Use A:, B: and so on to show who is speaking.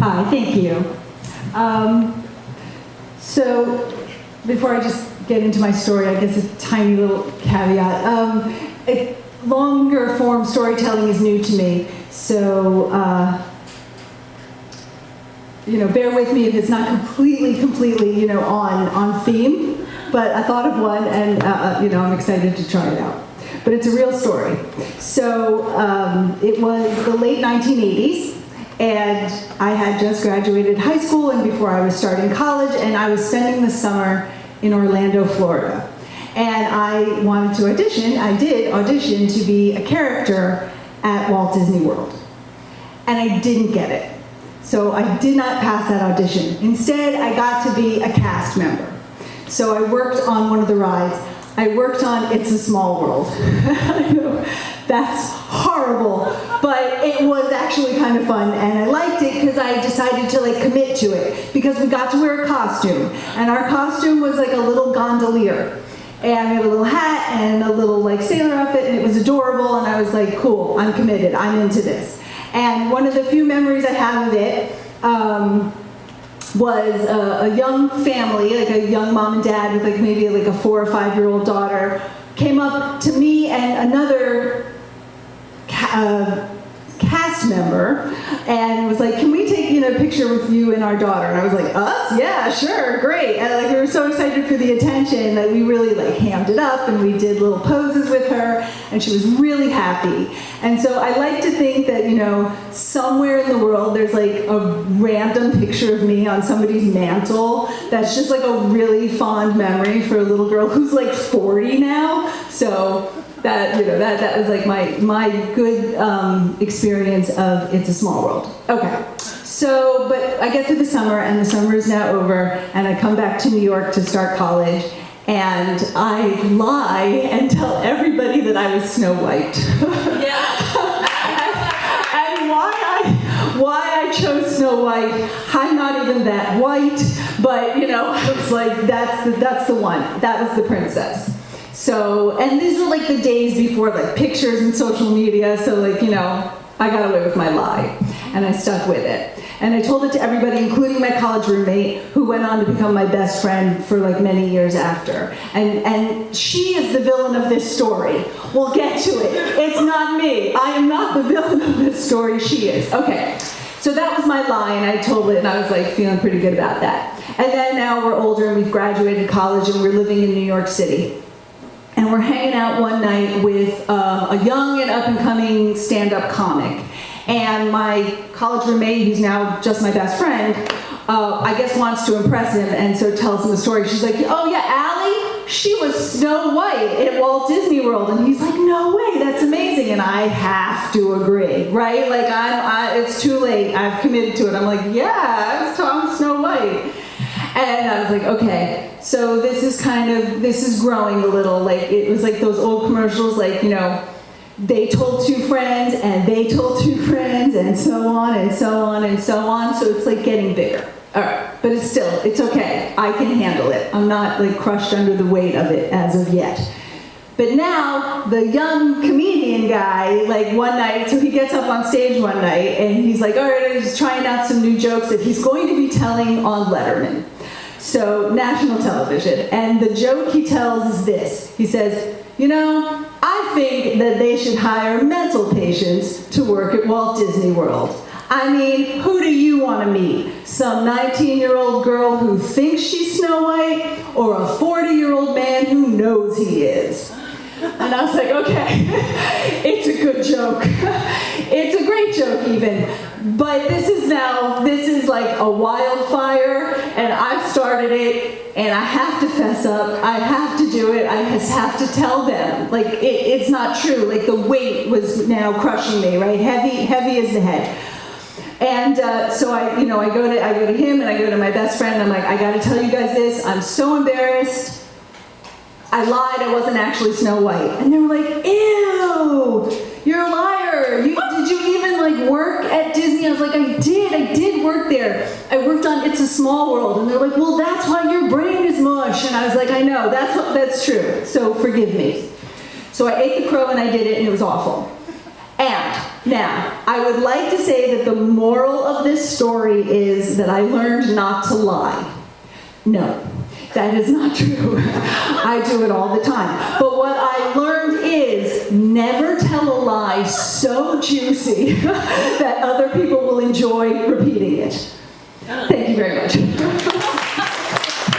A: Hi, thank you. So, before I just get into my story, I guess a tiny little caveat. Longer form storytelling is new to me, so bear with me if it's not completely, on theme. But I thought of one, and I'm excited to try it out. But it's a real story. So it was the late 1980s, and I had just graduated high school, and before I was starting college, and I was spending the summer in Orlando, Florida. And I wanted to audition. I did audition to be a character at Walt Disney World. And I didn't get it. So I did not pass that audition. Instead, I got to be a cast member. So I worked on one of the rides. I worked on It's a Small World. That's horrible, but it was actually kind of fun, and I liked it because I decided to commit to it, because we got to wear a costume, and our costume was like a little gondolier, and we had a little hat and a little sailor outfit, and it was adorable, and I was like, cool, I'm committed, I'm into this. And one of the few memories I have of it was a young family, a young mom and dad with maybe a 4 or 5 year old daughter, came up to me and another cast member and was like, can we take a picture with you and our daughter? And I was like, us? Yeah, sure, great. And we were so excited for the attention that we really hammed it up, and we did little poses with her, and she was really happy. And so I like to think that somewhere in the world there's a random picture of me on somebody's mantle that's just a really fond memory for a little girl who's 40 now. So that that was my good experience of It's a Small World. Okay, so but I get through the summer, and the summer is now over, and I come back to New York to start college, and I lie and tell everybody that I was Snow White. And why I chose Snow White, I'm not even that white, but it's that's the one. That was the princess. So, and these were the days before pictures and social media, so I got away with my lie, and I stuck with it. And I told it to everybody, including my college roommate, who went on to become my best friend for many years after. And she is the villain of this story. We'll get to it. It's not me. I am not the villain of this story. She is. Okay. So that was my lie, and I told it, and I was feeling pretty good about that. And then now we're older, and we've graduated college, and we're living in New York City. And we're hanging out one night with a young and up-and-coming stand-up comic. And my college roommate, who's now just my best friend, I guess wants to impress him, and so tells him the story. She's like, oh yeah, Allie, she was Snow White at Walt Disney World. And he's like, no way, that's amazing. And I have to agree, right? It's too late, I've committed to it. I'm like, yeah, I'm Snow White. And I was like, okay, so this is growing a little. It was those old commercials, they told 2 friends, and they told 2 friends, and so on, and so on, and so on. So it's getting bigger. All right, but it's okay. I can handle it. I'm not crushed under the weight of it as of yet. But now, the young comedian guy, one night, so he gets up on stage one night, and he's all right, he's trying out some new jokes that he's going to be telling on Letterman. So, national television. And the joke he tells is this. He says, I think that they should hire mental patients to work at Walt Disney World. I mean, who do you want to meet? Some 19-year-old girl who thinks she's Snow White, or a 40-year-old man who knows he is? And I was like, okay, it's a good joke. It's a great joke even. But this is a wildfire, and I've started it, and I have to fess up. I have to do it. I just have to tell them. It's not true. The weight was now crushing me, right? Heavy as the head. And so I go to him, and I go to my best friend, and I'm like, I got to tell you guys this. I'm so embarrassed. I lied, I wasn't actually Snow White. And they were like, ew, you're a liar. Did you even work at Disney? I was like, I did work there. I worked on It's a Small World. And they're like, well, that's why your brain is mush. And I was like, I know, that's true. So forgive me. So I ate the crow, and I did it, and it was awful. And now, I would like to say that the moral of this story is that I learned not to lie. No, that is not true. I do it all the time. But what I learned is never tell a lie so juicy that other people will enjoy repeating it. Thank you very much.